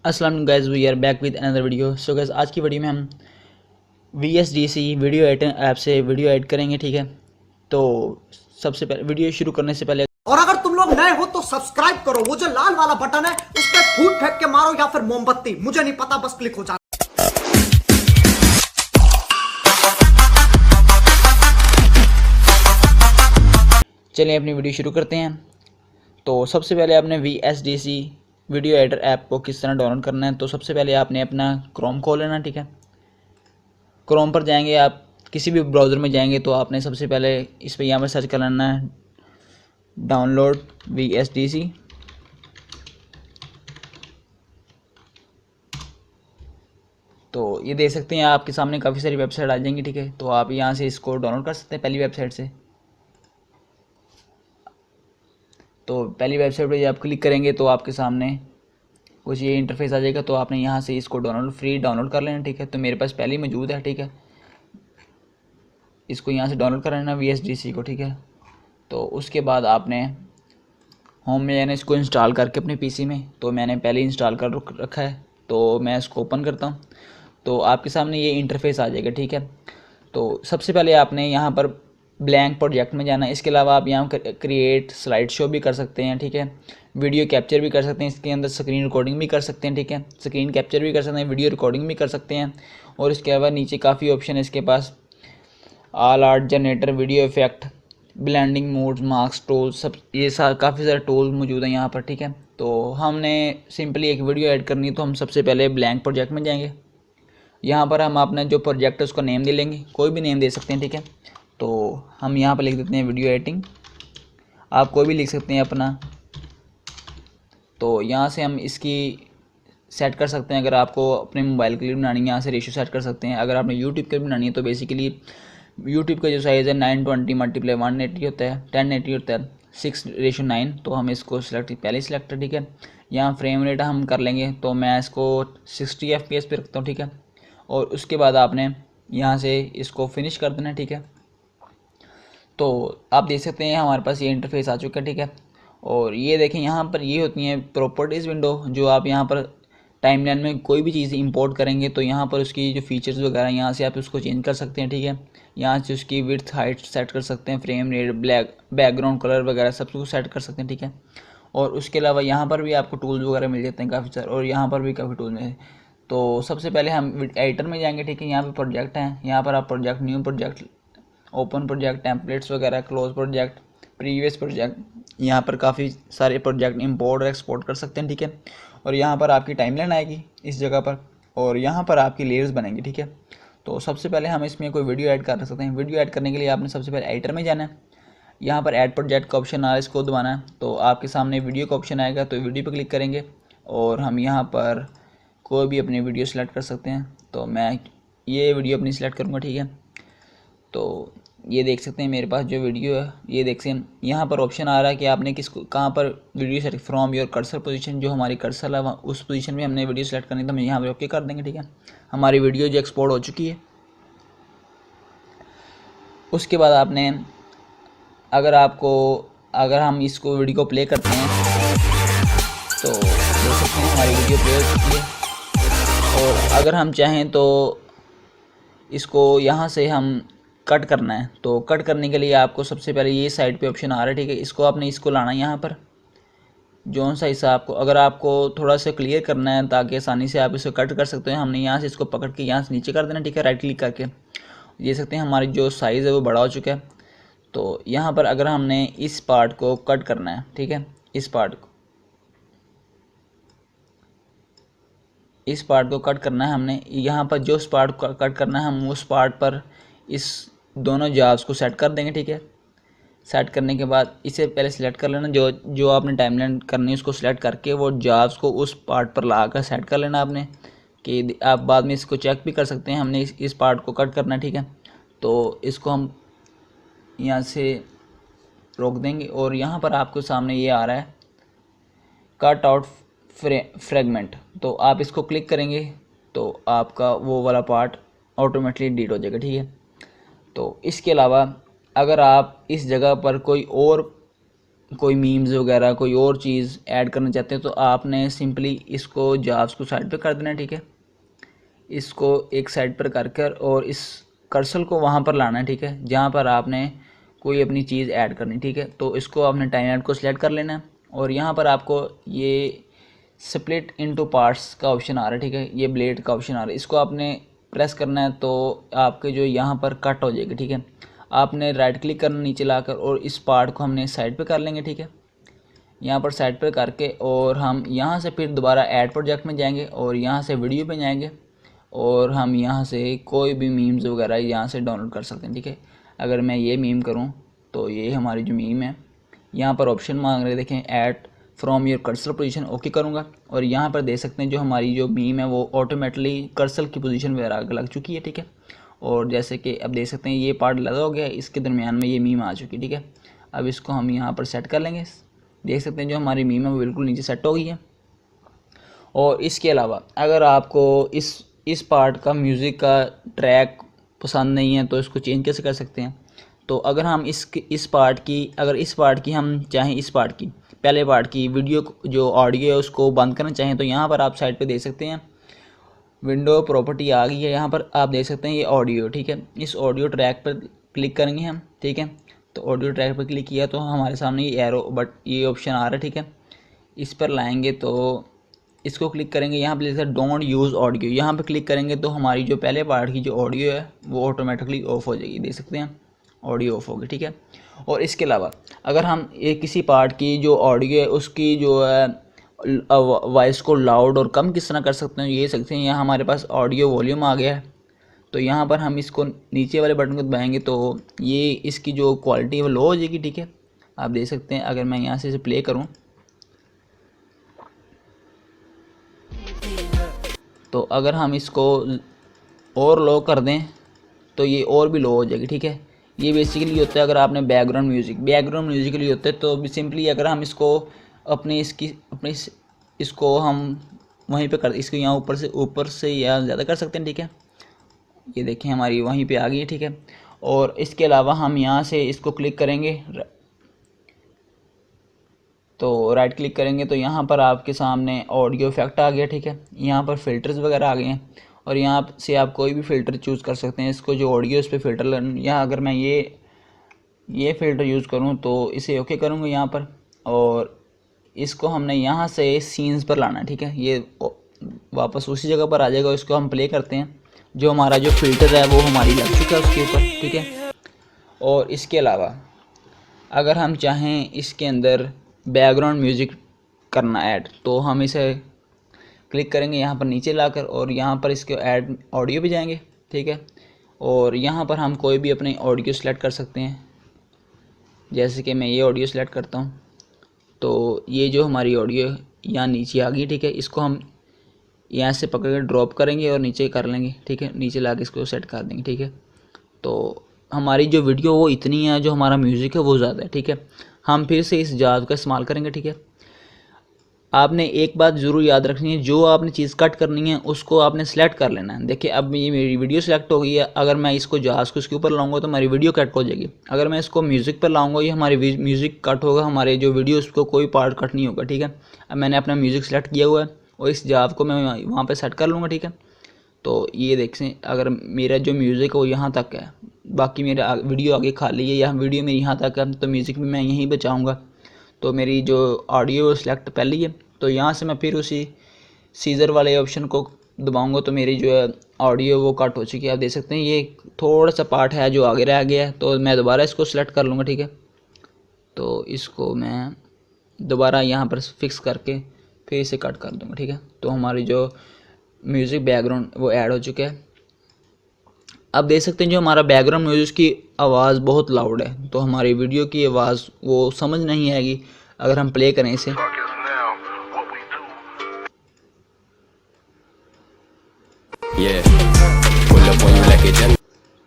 अस्सलाम वालेकुम guys, we are back with another video. So guys, आज की वीडियो में हम VSDC वीडियो एडिटर ऐप से वीडियो ऐड करेंगे। ठीक है, तो सबसे पहले वीडियो शुरू करने से पहले और अगर तुम लोग नए हो तो सब्सक्राइब करो, वो जो लाल वाला बटन है उस पर फूट फेंक के मारो या फिर मोमबत्ती, मुझे नहीं पता, बस क्लिक हो जाए। चलिए अपनी वीडियो शुरू करते हैं। तो सबसे पहले आपने VSDC वीडियो एडिटर ऐप को किस तरह डाउनलोड करना है। तो सबसे पहले आपने अपना क्रोम खोल लेना। ठीक है, क्रोम पर जाएंगे, आप किसी भी ब्राउज़र में जाएंगे तो आपने सबसे पहले इस पर यहाँ पर सर्च कर लेना है डाउनलोड VSDC। तो ये देख सकते हैं आपके सामने काफ़ी सारी वेबसाइट आ जाएंगी। ठीक है, तो आप यहाँ से इसको डाउनलोड कर सकते हैं पहली वेबसाइट से। तो पहली वेबसाइट पे जब आप क्लिक करेंगे तो आपके सामने कुछ ये इंटरफेस आ जाएगा। तो आपने यहाँ से इसको फ्री डाउनलोड कर लेना। ठीक है, तो मेरे पास पहले ही मौजूद है। ठीक है, इसको यहाँ से डाउनलोड कर लेना VSDC को। ठीक है, तो उसके बाद आपने होम में जाना, इसको इंस्टॉल करके अपने PC में। तो मैंने पहले इंस्टॉल कर रखा है, तो मैं इसको ओपन करता हूँ। तो आपके सामने ये इंटरफेस आ जाएगा। ठीक है, तो सबसे पहले आपने यहाँ पर ब्लैंक प्रोजेक्ट में जाना है। इसके अलावा आप यहाँ क्रिएट स्लाइड शो भी कर सकते हैं। ठीक है, वीडियो कैप्चर भी कर सकते हैं, इसके अंदर स्क्रीन रिकॉर्डिंग भी कर सकते हैं। ठीक है, स्क्रीन कैप्चर भी कर सकते हैं, वीडियो रिकॉर्डिंग भी कर सकते हैं। और इसके अलावा नीचे काफ़ी ऑप्शन है इसके पास, all art generator, video effect, blending mode, marks tool, सब ये काफ़ी सारे टूल मौजूद हैं यहाँ पर। ठीक है, तो हमने सिंपली एक वीडियो ऐड करनी है, तो हम सबसे पहले ब्लैंक प्रोजेक्ट में जाएंगे। यहाँ पर हम अपना जो प्रोजेक्ट है उसका नेम दे लेंगे, कोई भी नेम दे सकते हैं। ठीक है, तो हम यहाँ पर लिख देते हैं वीडियो एडिटिंग, आप कोई भी लिख सकते हैं अपना। तो यहाँ से हम इसकी सेट कर सकते हैं, अगर आपको अपने मोबाइल के लिए बनानी है यहाँ से रेशियो सेट कर सकते हैं। अगर आपने यूट्यूब के लिए बनानी है तो बेसिकली यूट्यूब का जो साइज़ है 920 मल्टीप्लाई 180 होता है, 1080 होता है, 6:9। तो हम इसको पहले सिलेक्ट है। ठीक है, यहाँ फ्रेम रेट हम कर लेंगे, तो मैं इसको 60 FPS पे रखता हूँ। ठीक है, और उसके बाद आपने यहाँ से इसको फिनिश कर देना। ठीक है, तो आप देख सकते हैं हमारे पास ये इंटरफेस आ चुका है। ठीक है, और ये देखें यहाँ पर ये होती हैं प्रॉपर्टीज़ विंडो, जो आप यहाँ पर टाइमलाइन में कोई भी चीज़ इंपोर्ट करेंगे तो यहाँ पर उसकी जो फीचर्स वगैरह यहाँ से आप उसको चेंज कर सकते हैं। ठीक है, यहाँ से उसकी विड्थ हाइट सेट कर सकते हैं, फ्रेम रेट, बैकग्राउंड कलर वगैरह सब कुछ सेट कर सकते हैं। ठीक है, और उसके अलावा यहाँ पर भी आपको टूल्स वगैरह मिल जाते हैं काफ़ी सारे, और यहाँ पर भी काफ़ी टूल मिले। तो सबसे पहले हम एडिटर में जाएंगे। ठीक है, यहाँ पर प्रोजेक्ट हैं, यहाँ पर आप project, new project, open project, templates वगैरह, क्लोज प्रोजेक्ट, प्रीवियस प्रोजेक्ट, यहाँ पर काफ़ी सारे प्रोजेक्ट इंपोर्ट और एक्सपोर्ट कर सकते हैं। ठीक है, और यहाँ पर आपकी टाइमलाइन आएगी इस जगह पर, और यहाँ पर आपकी लेयर्स बनेंगी। ठीक है, तो सबसे पहले हम इसमें कोई वीडियो ऐड कर सकते हैं। वीडियो ऐड करने के लिए आपने सबसे पहले एडिटर में जाना है, यहाँ पर ऐड प्रोजेक्ट का ऑप्शन आ रहा है, इसको दबाना है। तो आपके सामने वीडियो का ऑप्शन आएगा, तो वीडियो पर क्लिक करेंगे और हम यहाँ पर कोई भी अपनी वीडियो सेलेक्ट कर सकते हैं। तो मैं ये वीडियो अपनी सेलेक्ट करूँगा। ठीक है, तो ये देख सकते हैं मेरे पास जो वीडियो है, ये देख सकते हैं यहाँ पर ऑप्शन आ रहा है कि आपने किसको कहाँ पर video select, from your cursor position, जो हमारी कर्सर है उस पोजीशन में हमने वीडियो सेलेक्ट करनी, तो हम यहाँ पर ओके कर देंगे। ठीक है, हमारी वीडियो जो एक्सपोर्ट हो चुकी है। उसके बाद आपने अगर हम इसको वीडियो को प्ले करते हैं तो देख सकते हैं हमारी वीडियो प्ले हो चुकी है। और अगर हम चाहें तो इसको यहाँ से हम कट करना है, तो कट करने के लिए आपको सबसे पहले ये साइड पे ऑप्शन आ रहा है। ठीक है, इसको लाना है यहाँ पर, जोन सा हिस्सा आपको, अगर आपको थोड़ा सा क्लियर करना है ताकि आसानी से आप इसको कट कर सकते हैं, हमने यहाँ से इसको पकड़ के यहाँ से नीचे कर देना। ठीक है, राइट क्लिक करके देख सकते हैं हमारी जो साइज़ है वो बड़ा हो चुका है। तो यहाँ पर अगर हमने इस पार्ट को कट करना है, ठीक है, इस पार्ट को कट करना है हमने, यहाँ पर जो उस पार्ट को कट करना है हम उस पार्ट पर इस दोनों जॉब्स को सेट कर देंगे। ठीक है, सेट करने के बाद इसे पहले सिलेक्ट कर लेना, जो आपने टाइमलाइन करनी है उसको सिलेक्ट करके वो जॉब्स को उस पार्ट पर ला कर सेट कर लेना आपने, कि आप बाद में इसको चेक भी कर सकते हैं। हमने इस पार्ट को कट करना है। ठीक है, तो इसको हम यहाँ से रोक देंगे और यहाँ पर आपको सामने ये आ रहा है कट आउट फ्रेगमेंट, तो आप इसको क्लिक करेंगे तो आपका वो वाला पार्ट ऑटोमेटिकली डिलीट हो जाएगा। ठीक है, तो इसके अलावा अगर आप इस जगह पर कोई और कोई मीम्स वगैरह कोई और चीज़ ऐड करना चाहते हैं तो आपने सिंपली इसको जाव्स को साइड पे कर देना है, ठीक है। इसको एक साइड पर कर कर और इस कर्सर को वहाँ पर लाना है, ठीक है, जहाँ पर आपने कोई अपनी चीज़ ऐड करनी, ठीक है। तो इसको आपने टाइम ऐड को सिलेक्ट कर लेना है और यहाँ पर आपको ये स्प्लिट इनटू पार्ट्स का ऑप्शन आ रहा है, ठीक है, ये ब्लेड का ऑप्शन आ रहा है, इसको आपने प्रेस करना है तो आपके जो यहाँ पर कट हो जाएगी, ठीक है। आपने राइट क्लिक करना नीचे लाकर और इस पार्ट को हमने साइड पे कर लेंगे, ठीक है, यहाँ पर साइड पे करके और हम यहाँ से फिर दोबारा ऐड प्रोजेक्ट में जाएंगे और यहाँ से वीडियो पे जाएंगे और हम यहाँ से कोई भी मीम्स वगैरह यहाँ से डाउनलोड कर सकते हैं, ठीक है। अगर मैं ये मीम करूँ तो ये हमारी जो मीम है, यहाँ पर ऑप्शन मांग रहे देखें add from your cursor position, okay करूँगा और यहाँ पर देख सकते हैं जो हमारी जो मीम है वो ऑटोमेटिकली कर्सर की पोजीशन वगैरह लग चुकी है, ठीक है। और जैसे कि अब देख सकते हैं ये पार्ट लगा हो गया, इसके दरमियान में ये मीम आ चुकी है, ठीक है। अब इसको हम यहाँ पर सेट कर लेंगे, देख सकते हैं जो हमारी मीम है वो बिल्कुल नीचे सेट हो गई है। और इसके अलावा अगर आपको इस पार्ट का म्यूज़िक का ट्रैक पसंद नहीं है तो इसको चेंज कैसे कर सकते हैं। तो अगर हम इस पार्ट की हम चाहें इस पार्ट की पहले पार्ट की वीडियो जो ऑडियो है उसको बंद करना चाहें तो यहाँ पर आप साइड पे देख सकते हैं विंडो प्रॉपर्टी आ गई है, यहाँ पर आप देख सकते हैं ये ऑडियो, ठीक है। इस ऑडियो ट्रैक पर क्लिक करेंगे हम, ठीक है। तो ऑडियो ट्रैक पर क्लिक किया तो हमारे सामने ये एरो बट ये ऑप्शन आ रहा है, ठीक है। इस पर लाएंगे तो इसको क्लिक करेंगे, यहाँ पर लिखा है डोंट यूज़ ऑडियो, यहाँ पर क्लिक करेंगे तो हमारी जो पहले पार्ट की जो ऑडियो है वो ऑटोमेटिकली ऑफ हो जाएगी, देख सकते हैं ऑडियो ऑफ होगी, ठीक है। और इसके अलावा अगर हम किसी पार्ट की जो ऑडियो है उसकी जो है वॉइस को लाउड और कम किस तरह कर सकते हैं ये सकते हैं। यहाँ हमारे पास ऑडियो वॉल्यूम आ गया है तो यहाँ पर हम इसको नीचे वाले बटन को दबाएंगे तो ये इसकी जो क्वालिटी है वो लो हो जाएगी, ठीक है। आप देख सकते हैं अगर मैं यहाँ से इसे प्ले करूँ तो अगर हम इसको और लो कर दें तो ये और भी लो हो जाएगी, ठीक है। ये बेसिकली होता है अगर आपने बैकग्राउंड म्यूज़िक के लिए होता है तो सिंपली अगर हम इसको इसको हम वहीं पे कर इसको यहाँ ऊपर से या ज़्यादा कर सकते हैं, ठीक है। ये देखें हमारी वहीं पे आ गई है, ठीक है। और इसके अलावा हम यहाँ से इसको क्लिक करेंगे तो राइट क्लिक करेंगे तो यहाँ पर आपके सामने ऑडियो इफेक्ट आ गया, ठीक है। यहाँ पर फ़िल्टर्स वगैरह आ गए हैं और यहाँ से आप कोई भी फ़िल्टर चूज़ कर सकते हैं। इसको जो ऑडियो इस पर फ़िल्टर यहाँ अगर मैं ये फ़िल्टर यूज़ करूँ तो इसे ओके करूँगा यहाँ पर और इसको हमने यहाँ से सीन्स पर लाना है, ठीक है। ये वापस उसी जगह पर आ जाएगा, इसको हम प्ले करते हैं। जो हमारा जो फ़िल्टर है वो हमारी लग चुका है उसके ऊपर, ठीक है। और इसके अलावा अगर हम चाहें इसके अंदर बैकग्राउंड म्यूज़िक करना ऐड तो हम इसे क्लिक करेंगे यहाँ पर नीचे लाकर और यहाँ पर इसके ऐड ऑडियो पे जाएंगे, ठीक है। और यहाँ पर हम कोई भी अपनी ऑडियो सेलेक्ट कर सकते हैं, जैसे कि मैं ये ऑडियो सेलेक्ट करता हूँ तो ये जो हमारी ऑडियो यहाँ नीचे आ गई, ठीक है। इसको हम यहाँ से पकड़ कर ड्रॉप करेंगे और नीचे कर लेंगे, ठीक है। नीचे ला के इसको सेट कर देंगे, ठीक है। तो हमारी जो वीडियो वो इतनी है, जो हमारा म्यूज़िक है वो ज़्यादा है, ठीक है। हम फिर से इस जाव का इस्तेमाल करेंगे, ठीक है। आपने एक बात ज़रूर याद रखनी है, जो आपने चीज़ कट करनी है उसको आपने सेलेक्ट कर लेना है। देखिए अब ये मेरी वीडियो सेलेक्ट हो गई है, अगर मैं इसको जाज को इसके ऊपर लाऊंगा तो हमारी वीडियो कट हो जाएगी। अगर मैं इसको म्यूज़िक पर लाऊंगा ये हमारी म्यूज़िक कट होगा, हमारे जो वीडियो उसको कोई पार्ट कट नहीं होगा, ठीक है। अब मैंने अपना म्यूज़िक सेलेक्ट किया हुआ है और इस जाव को मैं वहाँ पर सेट कर लूँगा, ठीक है। तो ये देखें अगर मेरा जो म्यूज़िक है वो यहाँ तक है, बाकी मेरा वीडियो आगे खाली है या वीडियो मेरी यहाँ तक है तो म्यूज़िक भी मैं यहीं बचाऊँगा। तो मेरी जो ऑडियो सेलेक्ट पहले ही है तो यहाँ से मैं फिर उसी सीज़र वाले ऑप्शन को दबाऊंगा तो मेरी जो है ऑडियो वो कट हो चुकी है। आप देख सकते हैं ये थोड़ा सा पार्ट है जो आगे रह गया है तो मैं दोबारा इसको सेलेक्ट कर लूँगा, ठीक है। तो इसको मैं दोबारा यहाँ पर फिक्स करके फिर इसे कट कर दूँगा, ठीक है। तो हमारी जो म्यूज़िक बैकग्राउंड वो ऐड हो चुका है। अब देख सकते हैं जो हमारा बैकग्राउंड म्यूज़िक की आवाज़ बहुत लाउड है तो हमारी वीडियो की आवाज़ वो समझ नहीं आएगी अगर हम प्ले करें इसे।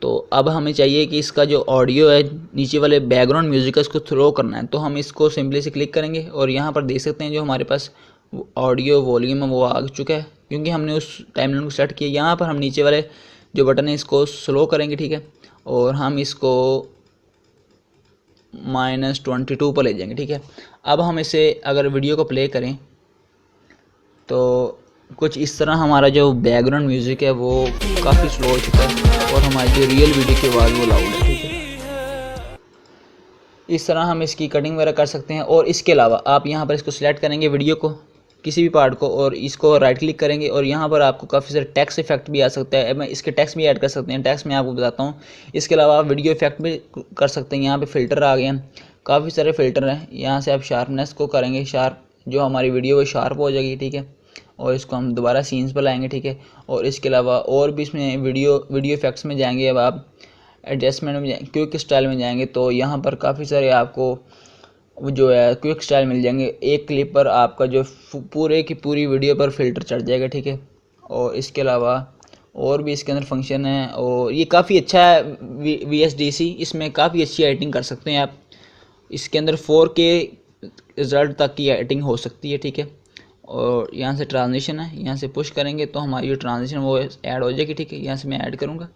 तो अब हमें चाहिए कि इसका जो ऑडियो है नीचे वाले बैकग्राउंड म्यूज़िक है इसको थ्रो करना है तो हम इसको सिंपली से क्लिक करेंगे और यहाँ पर देख सकते हैं जो हमारे पास ऑडियो वॉल्यूम है वो आ चुका है क्योंकि हमने उस टाइमलाइन को सेलेक्ट किया। यहाँ पर हम नीचे वाले जो बटन है इसको स्लो करेंगे, ठीक है। और हम इसको -22 पर ले जाएंगे, ठीक है। अब हम इसे अगर वीडियो को प्ले करें तो कुछ इस तरह हमारा जो बैकग्राउंड म्यूज़िक है वो काफ़ी स्लो हो चुका है और हमारी जो रियल वीडियो की आवाज़ वो लाउड है, ठीक है। इस तरह हम इसकी कटिंग वगैरह कर सकते हैं। और इसके अलावा आप यहाँ पर इसको सिलेक्ट करेंगे वीडियो को, किसी भी पार्ट को, और इसको राइट क्लिक करेंगे और यहाँ पर आपको काफ़ी सारे टेक्स्ट इफेक्ट भी आ सकता है। मैं इसके टेक्स्ट भी ऐड कर सकते हैं, टेक्स्ट मैं आपको बताता हूँ। इसके अलावा आप वीडियो इफेक्ट भी कर सकते हैं। यहाँ पे फ़िल्टर आ गए हैं, काफ़ी सारे फ़िल्टर हैं। यहाँ से आप शार्पनेस को करेंगे शार्प, जो हमारी वीडियो वो शार्प हो जाएगी, ठीक है। और इसको हम दोबारा सीन्स पर लाएंगे, ठीक है। और इसके अलावा और भी इसमें वीडियो इफेक्ट्स में जाएंगे। अब आप एडजस्टमेंट में जाएंगे, क्विक स्टाइल में जाएंगे तो यहाँ पर काफ़ी सारे आपको जो है क्विक स्टाइल मिल जाएंगे। एक क्लिप पर आपका जो पूरे की पूरी वीडियो पर फ़िल्टर चढ़ जाएगा, ठीक है। और इसके अलावा और भी इसके अंदर फंक्शन है और ये काफ़ी अच्छा है। VSDC, इसमें काफ़ी अच्छी एडिटिंग कर सकते हैं आप। इसके अंदर 4K रिज़ल्ट तक की एडिटिंग हो सकती है, ठीक है। और यहाँ से ट्रांजिशन है, यहाँ से पुश करेंगे तो हमारी जो ट्रांजिशन वो ऐड हो जाएगी, ठीक है। यहाँ से मैं ऐड करूँगा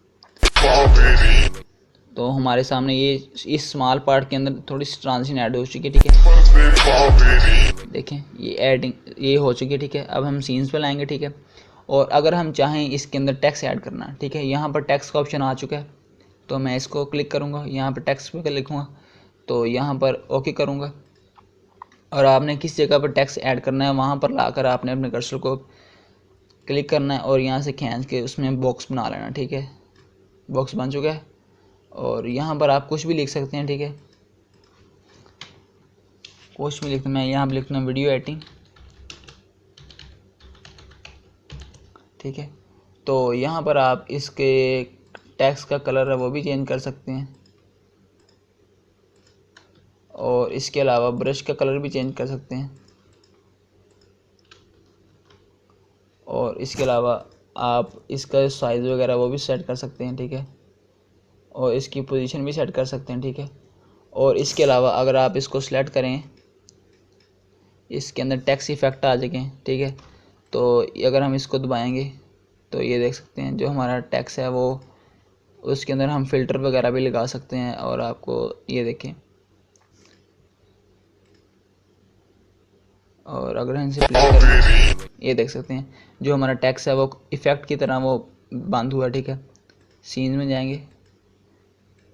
तो हमारे सामने ये इस स्मॉल पार्ट के अंदर थोड़ी सी ट्रांजिशन ऐड हो चुकी है, ठीक है। देखें ये एडिंग ये हो चुकी है, ठीक है। अब हम सीन्स पे लाएंगे, ठीक है। और अगर हम चाहें इसके अंदर टेक्स्ट ऐड करना, ठीक है, यहाँ पर टेक्स्ट का ऑप्शन आ चुका है तो मैं इसको क्लिक करूँगा, यहाँ पर टेक्स्ट पे लिखूँगा तो यहाँ पर ओके करूँगा। और आपने किस जगह पर टेक्स्ट ऐड करना है वहाँ पर लाकर आपने अपने कर्सर को क्लिक करना है और यहाँ से खींच के उसमें बॉक्स बना लेना, ठीक है। बॉक्स बन चुका है और यहाँ पर आप कुछ भी लिख सकते हैं, ठीक है। कुछ भी लिखना, मैं यहाँ पर लिखना वीडियो एडिटिंग, ठीक है। तो यहाँ पर आप इसके टेक्स्ट का कलर है वो भी चेंज कर सकते हैं और इसके अलावा ब्रश का कलर भी चेंज कर सकते हैं और इसके अलावा आप इसका साइज़ वगैरह वो भी सेट कर सकते हैं, ठीक है। और इसकी पोजीशन भी सेट कर सकते हैं, ठीक है। और इसके अलावा अगर आप इसको सेलेक्ट करें, इसके अंदर टेक्स्ट इफेक्ट आ जाएंगे, ठीक है। तो अगर हम इसको दबाएंगे तो ये देख सकते हैं जो हमारा टेक्स्ट है वो उसके अंदर हम फ़िल्टर वगैरह भी लगा सकते हैं। और आपको ये देखें, और अगर हम इसे प्ले करें ये देख सकते हैं जो हमारा टेक्स्ट है वो इफ़ेक्ट की तरह वो बंद हुआ, ठीक है। सीन में जाएंगे,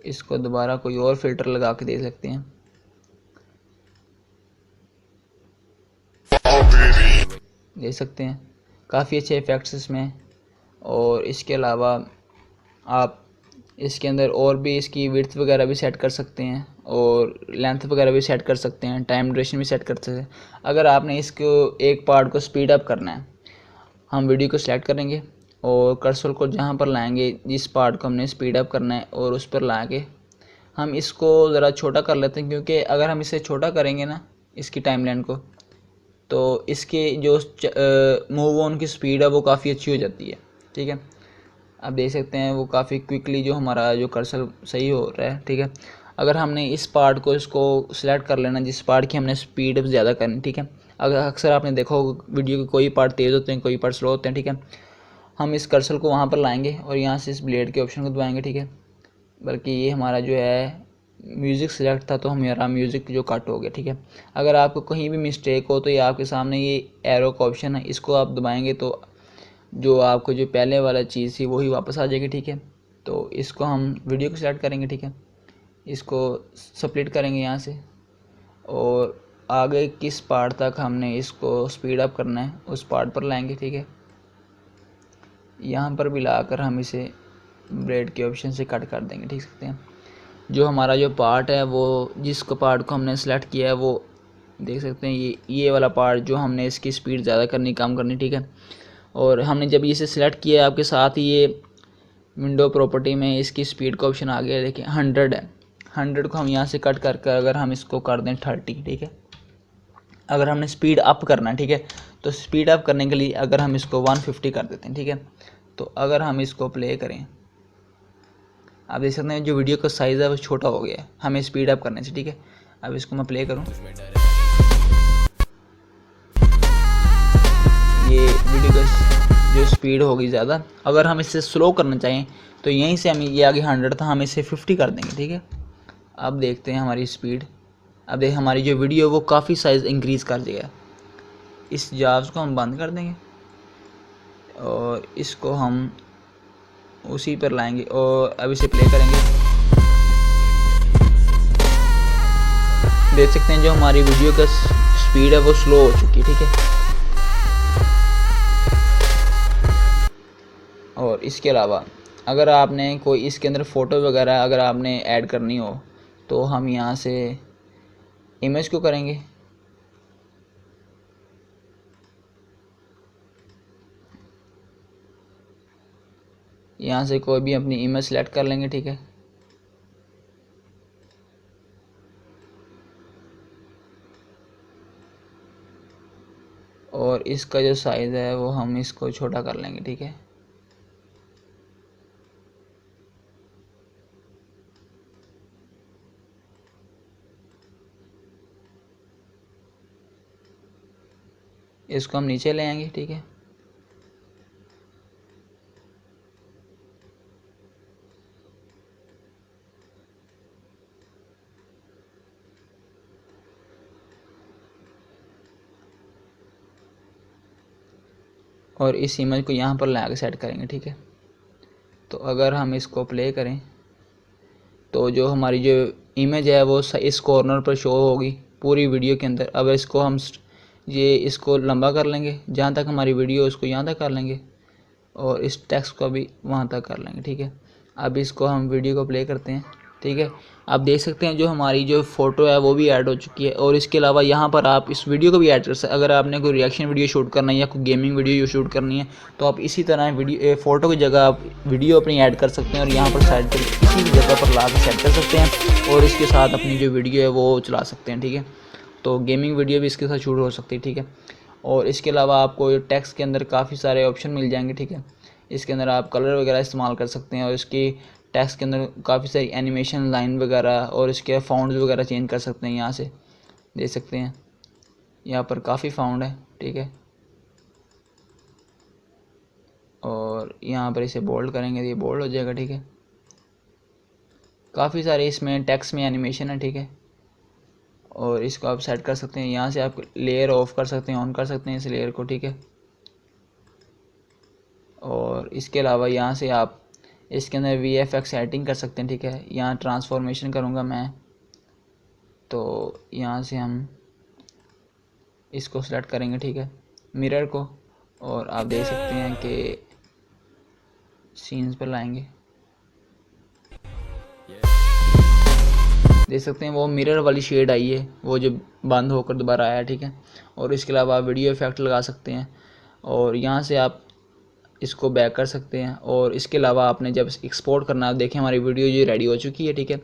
इसको दोबारा कोई और फ़िल्टर लगा के दे सकते हैं, दे सकते हैं। काफ़ी अच्छे इफ़ेक्ट्स इसमें। और इसके अलावा आप इसके अंदर और भी इसकी विड्थ वगैरह भी सेट कर सकते हैं और लेंथ वगैरह भी सेट कर सकते हैं, टाइम ड्यूरेशन भी सेट कर सकते हैं। अगर आपने इसको एक पार्ट को स्पीड अप करना है, हम वीडियो को सिलेक्ट करेंगे और कर्सर को जहाँ पर लाएंगे जिस पार्ट को हमने स्पीड अप करना है और उस पर ला के हम इसको ज़रा छोटा कर लेते हैं, क्योंकि अगर हम इसे छोटा करेंगे ना इसकी टाइमलाइन को तो इसके जो मूव ऑन की स्पीड है वो काफ़ी अच्छी हो जाती है, ठीक है। आप देख सकते हैं वो काफ़ी क्विकली जो हमारा जो कर्सर सही हो रहा है, ठीक है। अगर हमने इस पार्ट को इसको सिलेक्ट कर लेना जिस पार्ट की हमने स्पीड ज़्यादा करनी, ठीक है। अगर अक्सर आपने देखा होगा वीडियो के कोई पार्ट तेज़ होते हैं कोई पार्ट स्लो होते हैं, ठीक है। हम इस कर्सर को वहाँ पर लाएंगे और यहाँ से इस ब्लेड के ऑप्शन को दबाएंगे, ठीक है। बल्कि ये हमारा जो है म्यूज़िक सिलेक्ट था तो हमारा म्यूज़िक जो कट हो गया, ठीक है। अगर आपको कहीं भी मिस्टेक हो तो ये आपके सामने ये एरो का ऑप्शन है, इसको आप दबाएंगे तो जो आपको जो पहले वाला चीज़ थी वही वापस आ जाएगी, ठीक है। तो इसको हम वीडियो को सिलेक्ट करेंगे, ठीक है। इसको स्प्लिट करेंगे यहाँ से और आगे किस पार्ट तक हमने इसको स्पीड अप करना है उस पार्ट पर लाएंगे, ठीक है। यहाँ पर भी लाकर हम इसे ब्लेड के ऑप्शन से कट कर देंगे, ठीक सकते हैं। जो हमारा जो पार्ट है वो जिसको पार्ट को हमने सेलेक्ट किया है वो देख सकते हैं ये वाला पार्ट जो हमने इसकी स्पीड ज़्यादा करनी कम करनी, ठीक है। और हमने जब इसे सिलेक्ट किया है आपके साथ ही ये विंडो प्रॉपर्टी में इसकी स्पीड का ऑप्शन आ गया, देखिए 100 है। 100 को हम यहाँ से कट करके अगर हम इसको कर दें 30, ठीक है। अगर हमने स्पीड अप करना है, ठीक है, तो स्पीड अप करने के लिए अगर हम इसको 150 कर देते हैं, ठीक है। तो अगर हम इसको प्ले करें आप देख सकते हैं जो वीडियो का साइज़ है वो छोटा हो गया है हमें स्पीड अप करने से, ठीक है। अब इसको मैं प्ले करूं ये वीडियो का जो स्पीड होगी ज़्यादा। अगर हम इसे स्लो करना चाहें तो यहीं से हम ये आगे 100 था हम इसे 50 कर देंगे, ठीक है। अब देखते हैं हमारी स्पीड। अब देख हमारी जो वीडियो वो काफ़ी साइज़ इंक्रीज़ कर दिया। इस जाव्स को हम बंद कर देंगे और इसको हम उसी पर लाएंगे और अब इसे प्ले करेंगे। देख सकते हैं जो हमारी वीडियो का स्पीड है वो स्लो हो चुकी है, ठीक है। और इसके अलावा अगर आपने कोई इसके अंदर फ़ोटो वगैरह अगर आपने ऐड करनी हो तो हम यहाँ से इमेज को करेंगे, यहाँ से कोई भी अपनी इमेज सेलेक्ट कर लेंगे, ठीक है। और इसका जो साइज़ है वो हम इसको छोटा कर लेंगे, ठीक है। इसको हम नीचे ले आएंगे, ठीक है। और इस इमेज को यहाँ पर ला के सेट करेंगे, ठीक है। तो अगर हम इसको प्ले करें तो जो हमारी जो इमेज है वो इस कॉर्नर पर शो होगी पूरी वीडियो के अंदर। अब इसको हम इसको लंबा कर लेंगे जहाँ तक हमारी वीडियो उसको यहाँ तक कर लेंगे और इस टेक्स्ट को भी वहाँ तक कर लेंगे, ठीक है। अब इसको हम वीडियो को प्ले करते हैं, ठीक है। आप देख सकते हैं जो हमारी जो फ़ोटो है वो भी ऐड हो चुकी है। और इसके अलावा यहाँ पर आप इस वीडियो को भी ऐड कर सकते हैं। अगर आपने कोई रिएक्शन वीडियो शूट करना है या कोई गेमिंग वीडियो शूट करनी है तो आप इसी तरह वीडियो फ़ोटो की जगह आप वीडियो अपनी ऐड कर सकते हैं और यहाँ पर साइड पर इसी जगह पर ला कर सेट कर सकते हैं और इसके साथ अपनी जो वीडियो है वो चला सकते हैं, ठीक है। तो गेमिंग वीडियो भी इसके साथ शूट हो सकती है, ठीक है। और इसके अलावा आपको टेक्स्ट के अंदर काफ़ी सारे ऑप्शन मिल जाएंगे, ठीक है। इसके अंदर आप कलर वगैरह इस्तेमाल कर सकते हैं और इसकी टेक्स्ट के अंदर काफ़ी सारी एनिमेशन लाइन वगैरह और इसके फाउंड्स वगैरह चेंज कर सकते हैं। यहाँ से देख सकते हैं यहाँ पर काफ़ी फाउंड है, ठीक है। और यहाँ पर इसे बोल्ड करेंगे तो ये बोल्ड हो जाएगा, ठीक है। काफ़ी सारे इसमें टेक्स्ट में एनिमेशन है, ठीक है। और इसको आप सेट कर सकते हैं। यहाँ से आप लेयर ऑफ कर सकते हैं, ऑन कर सकते हैं इस लेयर को, ठीक है। और इसके अलावा यहाँ से आप इसके अंदर VFX सेटिंग कर सकते हैं, ठीक है। यहाँ ट्रांसफॉर्मेशन करूँगा मैं तो यहाँ से हम इसको सेलेक्ट करेंगे, ठीक है, मिरर को। और आप देख सकते हैं कि सीन्स पर लाएंगे, देख सकते हैं वो मिरर वाली शेड आई है वो जो बंद होकर दोबारा आया, ठीक है। और इसके अलावा आप वीडियो इफेक्ट लगा सकते हैं और यहाँ से आप इसको बैक कर सकते हैं। और इसके अलावा आपने जब एक्सपोर्ट करना है, देखें हमारी वीडियो ये रेडी हो चुकी है, ठीक है।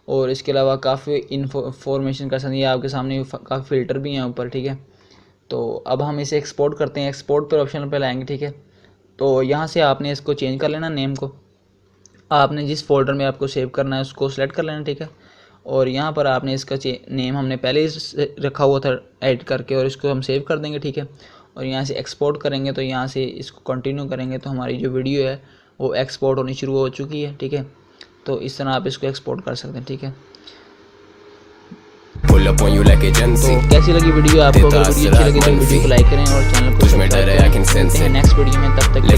और इसके अलावा काफ़ी इन्फॉर्मेशन कर सकते हैं, आपके सामने काफ़ी फ़िल्टर भी हैं ऊपर, ठीक है। तो अब हम इसे एक्सपोर्ट करते हैं, एक्सपोर्ट पर ऑप्शन पर लाएंगे, ठीक है। तो यहाँ से आपने इसको चेंज कर लेना, नेम को आपने जिस फोल्डर में आपको सेव करना है उसको सेलेक्ट कर लेना, ठीक है। और यहाँ पर आपने इसका नेम हमने पहले ही रखा हुआ था ऐड करके और इसको हम सेव कर देंगे, ठीक है। और यहाँ से एक्सपोर्ट करेंगे तो यहाँ से इसको कंटिन्यू करेंगे तो हमारी जो वीडियो है वो एक्सपोर्ट होनी शुरू हो चुकी है, ठीक है। तो इस तरह आप इसको एक्सपोर्ट कर सकते हैं, ठीक है। तो कैसी लगी वीडियो आपको? अगर वीडियो अच्छी लगी तो वीडियो को लाइक करें और चैनल को सब्सक्राइब करें। नेक्स्ट वीडियो में तब तक के लिए